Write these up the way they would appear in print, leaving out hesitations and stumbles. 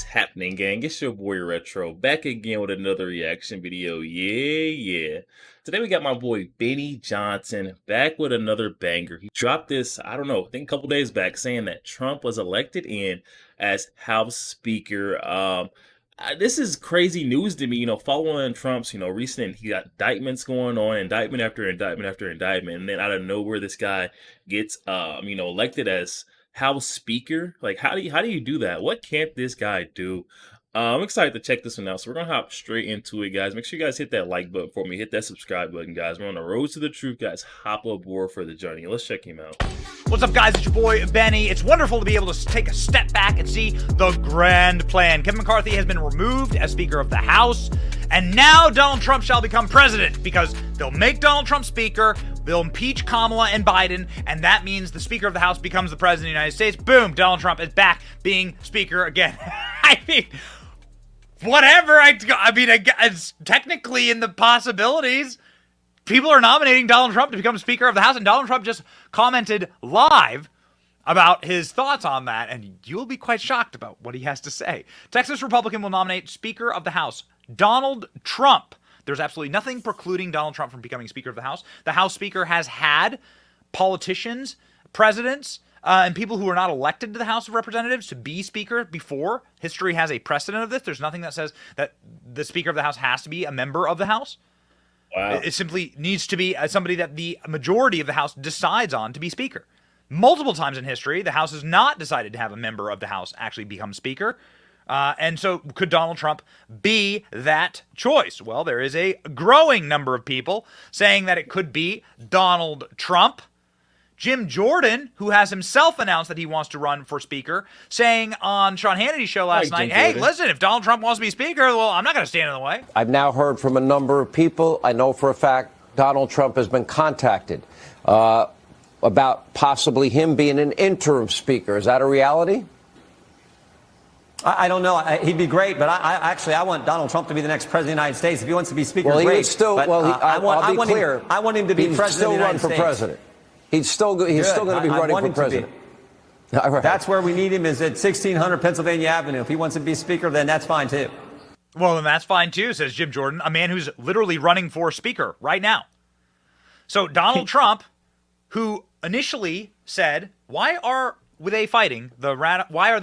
happening, gang? It's your boy Retro back again with another reaction video. Yeah. Today we got my boy Benny Johnson back with another banger. He dropped this, I don't know, I think a couple days back, saying that Trump was elected in as House Speaker. This is crazy news to me, following Trump's, recent, he got indictments going on, indictment after indictment after indictment, and then out of nowhere, this guy gets, elected as House Speaker. Like, how do you do that? What can't this guy do? I'm excited to check this one out, so we're gonna hop straight into it, guys. Make sure you guys hit that like button for me, hit that subscribe button, guys. We're on the road to the truth, guys. Hop aboard for the journey. Let's check him out. What's up, guys? It's your boy Benny. It's wonderful to be able to take a step back and see the grand plan. Kevin McCarthy has been removed as Speaker of the House, and now Donald Trump shall become president, because they'll make Donald Trump Speaker, they'll impeach Kamala and Biden, and that means the Speaker of the House becomes the President of the United States. Boom, Donald Trump is back being Speaker again. I mean, whatever. I mean, it's technically in the possibilities. People are nominating Donald Trump to become Speaker of the House, and Donald Trump just commented live about his thoughts on that, and you'll be quite shocked about what he has to say. Texas Republican will nominate Speaker of the House Donald Trump. There's absolutely nothing precluding Donald Trump from becoming Speaker of the House. The House Speaker has had politicians, presidents, and people who are not elected to the House of Representatives to be Speaker before. History has a precedent of this. There's nothing that says that the Speaker of the House has to be a member of the House. Wow. It simply needs to be somebody that the majority of the House decides on to be Speaker. Multiple times in history, the House has not decided to have a member of the House actually become Speaker. And so could Donald Trump be that choice? Well, there is a growing number of people saying that it could be Donald Trump. Jim Jordan, who has himself announced that he wants to run for Speaker, saying on Sean Hannity's show last night, hey, listen, if Donald Trump wants to be Speaker, well, I'm not going to stand in the way. I've now heard from a number of people. I know for a fact Donald Trump has been contacted about possibly him being an interim Speaker. Is that a reality? I don't know. He'd be great, but I want Donald Trump to be the next president of the United States. If he wants to be Speaker, well, great. He would still, I'll be clear. I want him to be president of the United States. President. He's still going to be running for president. Right. That's where we need him, is at 1600 Pennsylvania Avenue. If he wants to be Speaker, then that's fine, too. Well, then that's fine, too, says Jim Jordan, a man who's literally running for Speaker right now. So Donald Trump, who initially said, why are they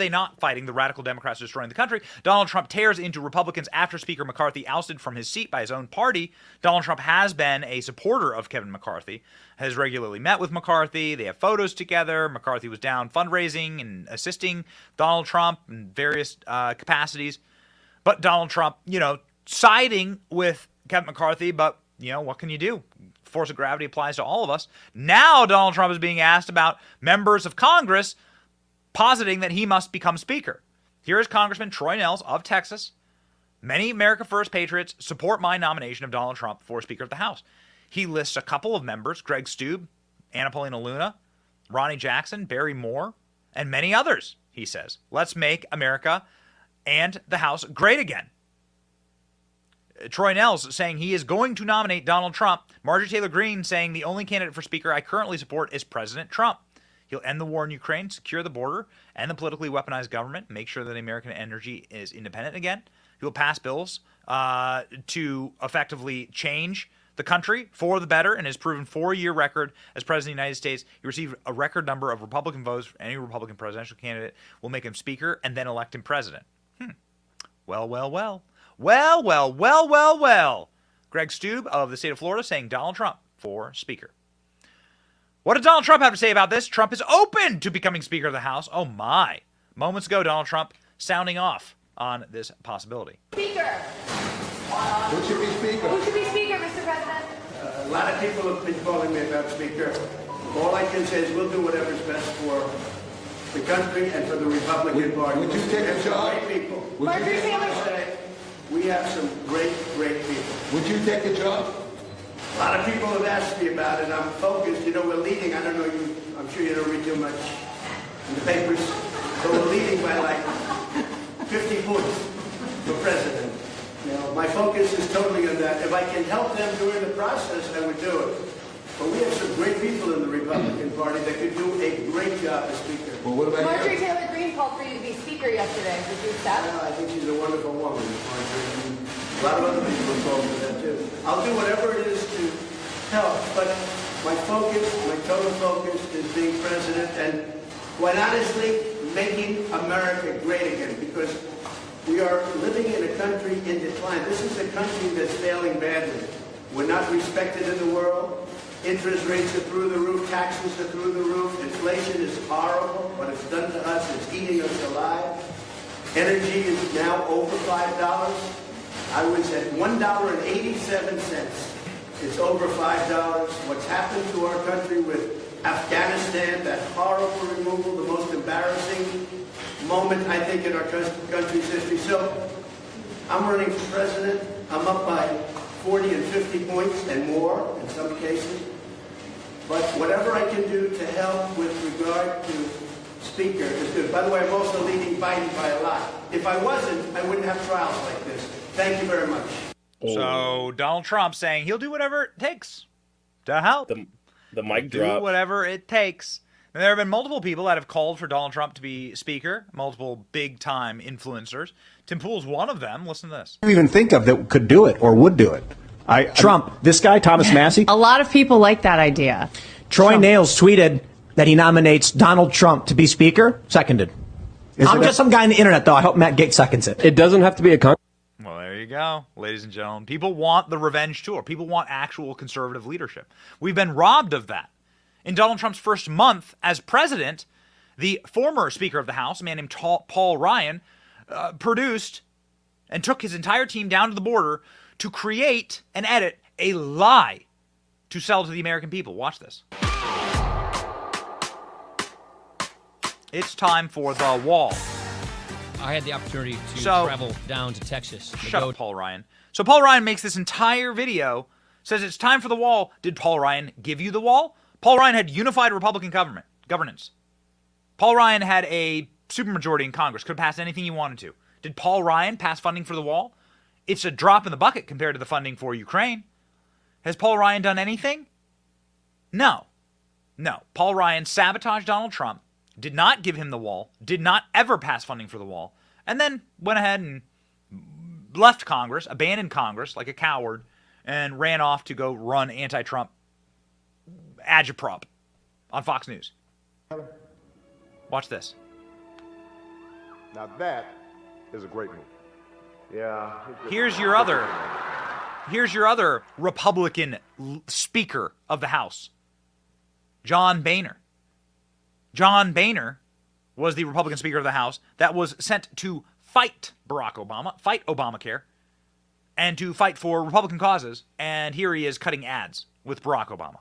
not fighting the radical Democrats destroying the country? Donald Trump tears into Republicans after Speaker McCarthy ousted from his seat by his own party. Donald Trump has been a supporter of Kevin McCarthy, has regularly met with McCarthy. They have photos together. McCarthy was down fundraising and assisting Donald Trump in various capacities. But Donald Trump, siding with Kevin McCarthy, but, what can you do? Force of gravity applies to all of us. Now Donald Trump is being asked about members of Congress positing that he must become Speaker. Here is Congressman Troy Nehls of Texas. Many America First patriots support my nomination of Donald Trump for Speaker of the House. He lists a couple of members, Greg Stube, Anna Paulina Luna, Ronnie Jackson, Barry Moore, and many others, he says. Let's make America and the House great again. Troy Nehls saying he is going to nominate Donald Trump. Marjorie Taylor Greene saying the only candidate for Speaker I currently support is President Trump. He'll end the war in Ukraine, secure the border, end the politically weaponized government, make sure that American energy is independent again. He'll pass bills to effectively change the country for the better, and his proven 4-year record as President of the United States. He received a record number of Republican votes. Any Republican presidential candidate will make him Speaker and then elect him President. Well. Greg Stube of the state of Florida saying Donald Trump for Speaker. What did Donald Trump have to say about this? Trump is open to becoming Speaker of the House. Oh my. Moments ago, Donald Trump sounding off on this possibility. Speaker. Who should be Speaker? Who should be Speaker, Mr. President? A lot of people have been calling me about Speaker. All I can say is we'll do whatever's best for the country and for the Republican Party. Would you take a job? Great people. Marjorie Taylor. We have some great people. Would you take a job? A lot of people have asked me about it. I'm focused. We're leading. I don't know you. I'm sure you don't read too much in the papers. So we're leading by like 50 points for president. My focus is totally on that. If I can help them during the process, I would do it. But we have some great people in the Republican Party that could do a great job as Speaker. Well, what about Marjorie you? Taylor Greene. called for you to be speaker yesterday. Did you accept? Yeah, I think she's a wonderful woman, Marjorie. A lot of other people have told me that too. I'll do whatever it is to help, but my total focus is being president and, quite honestly, making America great again, because we are living in a country in decline. This is a country that's failing badly. We're not respected in the world. Interest rates are through the roof. Taxes are through the roof. Inflation is horrible. What it's done to us is eating us alive. Energy is now over $5. I was at $1.87. It's over $5. What's happened to our country with Afghanistan, that horrible removal, the most embarrassing moment, I think, in our country's history. So I'm running for president. I'm up by 40 and 50 points and more in some cases. But whatever I can do to help with regard to Speaker is good. By the way, I'm also leading Biden by a lot. If I wasn't, I wouldn't have trials like this. Thank you very much. So Donald Trump saying he'll do whatever it takes to help. The mic Do drop. whatever it takes. And there have been multiple people that have called for Donald Trump to be speaker, multiple big-time influencers. Tim Pool's one of them. Listen to this. You even think of that could do it or would do it? Trump, this guy, Thomas Massey. A lot of people like that idea. Troy Nails tweeted that he nominates Donald Trump to be speaker. Seconded. I'm just some guy on the internet, though. I hope Matt Gaetz seconds it. It doesn't have to be a Well, there you go, ladies and gentlemen. People want the revenge tour. People want actual conservative leadership. We've been robbed of that. In Donald Trump's first month as president, the former Speaker of the House, a man named Paul Ryan, produced and took his entire team down to the border to create and edit a lie to sell to the American people. Watch this. It's time for the wall. I had the opportunity to travel down to Texas. Shut up, Paul Ryan. So Paul Ryan makes this entire video, says it's time for the wall. Did Paul Ryan give you the wall? Paul Ryan had unified Republican governance. Paul Ryan had a supermajority in Congress, could pass anything he wanted to. Did Paul Ryan pass funding for the wall? It's a drop in the bucket compared to the funding for Ukraine. Has Paul Ryan done anything? No. Paul Ryan sabotaged Donald Trump, did not give him the wall, did not ever pass funding for the wall, and then went ahead and left Congress, abandoned Congress like a coward, and ran off to go run anti-Trump agitprop on Fox News. Watch this. Now that is a great move. Yeah. Here's your other Republican Speaker of the House, John Boehner. John Boehner was the Republican Speaker of the House that was sent to fight Barack Obama, fight Obamacare, and to fight for Republican causes, and here he is cutting ads with Barack Obama.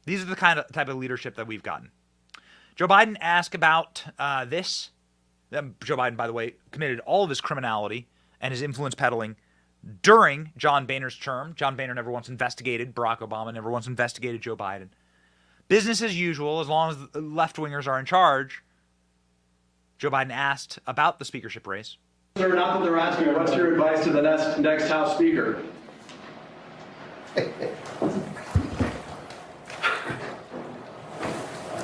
These are the type of leadership that we've gotten. Joe Biden asked about this. Joe Biden, by the way, committed all of his criminality and his influence peddling during John Boehner's term. John Boehner never once investigated Barack Obama, never once investigated Joe Biden. Business as usual, as long as the left-wingers are in charge. Joe Biden asked about the speakership race. Sir, not that they're asking you, what's your advice to the next House Speaker?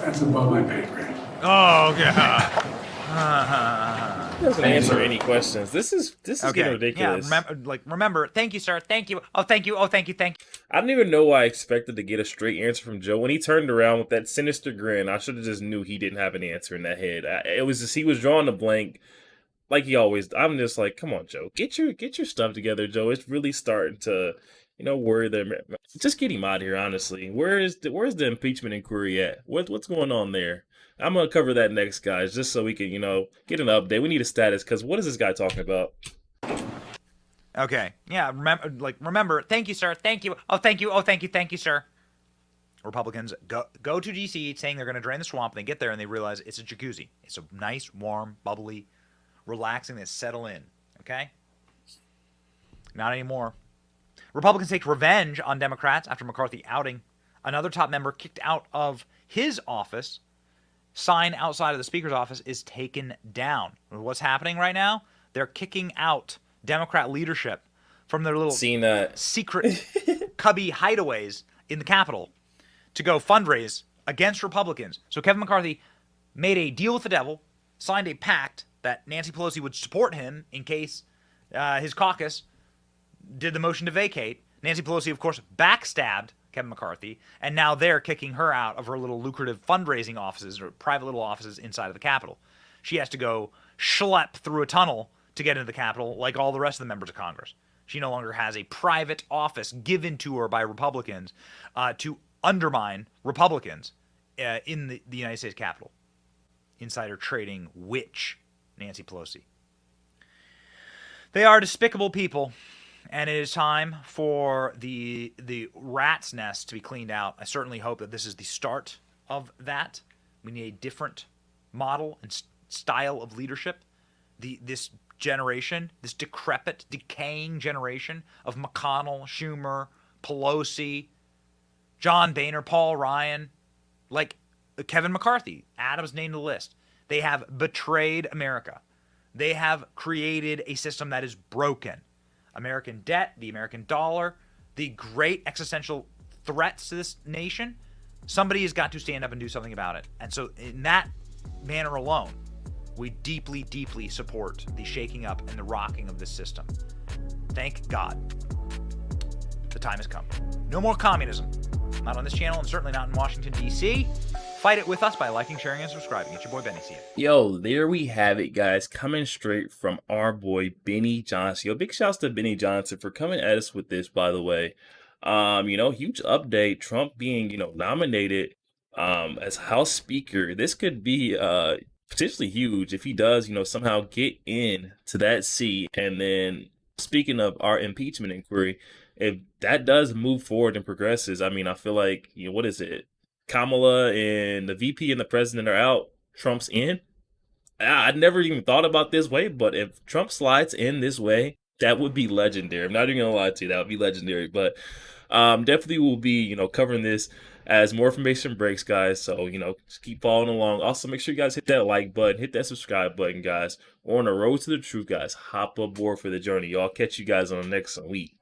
That's above my pay grade. Oh, yeah. Doesn't answer any questions. This is getting ridiculous. Yeah, remember, thank you, sir. Thank you. Oh, thank you. Oh, thank you. I don't even know why I expected to get a straight answer from Joe. When he turned around with that sinister grin, I should have just knew he didn't have an answer in that head. He was drawing a blank, like he always. I'm just like, come on, Joe, get your stuff together, Joe. It's really starting to, worry them. Just get him out of here, honestly. Where's the impeachment inquiry at? What's going on there? I'm gonna cover that next, guys, just so we can, get an update. We need a status, because what is this guy talking about? Okay. Yeah. Remember. Thank you, sir. Thank you. Oh, thank you. Oh, thank you. Thank you, sir. Republicans go to D.C. saying they're going to drain the swamp. They get there and they realize it's a jacuzzi. It's a nice, warm, bubbly, relaxing. They settle in. Okay. Not anymore. Republicans take revenge on Democrats after McCarthy outing another top member kicked out of his office. Sign outside of the Speaker's office is taken down. What's happening right now? They're kicking out Democrat leadership from their little secret cubby hideaways in the Capitol to go fundraise against Republicans. So Kevin McCarthy made a deal with the devil, signed a pact that Nancy Pelosi would support him in case his caucus did the motion to vacate. Nancy Pelosi, of course, backstabbed Kevin McCarthy, and now they're kicking her out of her little lucrative fundraising offices or private little offices inside of the Capitol. She has to go schlep through a tunnel to get into the Capitol like all the rest of the members of Congress. She no longer has a private office given to her by Republicans to undermine Republicans in the United States Capitol. Insider trading witch Nancy Pelosi. They are despicable people, and it is time for the rat's nest to be cleaned out. I certainly hope that this is the start of that. We need a different model and style of leadership. This generation, this decrepit, decaying generation of McConnell, Schumer, Pelosi, John Boehner, Paul Ryan, like Kevin McCarthy, Adams named the list. They have betrayed America. They have created a system that is broken. American debt, the American dollar, the great existential threats to this nation. Somebody has got to stand up and do something about it. And so in that manner alone, we deeply, deeply support the shaking up and the rocking of this system. Thank God. The time has come. No more communism. Not on this channel and certainly not in Washington, D.C. Fight it with us by liking, sharing, and subscribing. It's your boy, Benny. See ya. Yo, there we have it, guys. Coming straight from our boy, Benny Johnson. Yo, big shouts to Benny Johnson for coming at us with this, by the way. Huge update. Trump being, nominated as House Speaker. This could be potentially huge if he does, somehow get in to that seat. And then, speaking of our impeachment inquiry, if that does move forward and progresses, I mean, I feel like, what is it? Kamala and the VP and the president are out. Trump's in. I'd never even thought about this way, but if Trump slides in this way, that would be legendary. I'm not even gonna lie to you, that would be legendary. But definitely will be, covering this as more information breaks, guys. So, just keep following along. Also, make sure you guys hit that like button, hit that subscribe button, guys. We're on the road to the truth, guys. Hop aboard for the journey. Y'all catch you guys on the next week.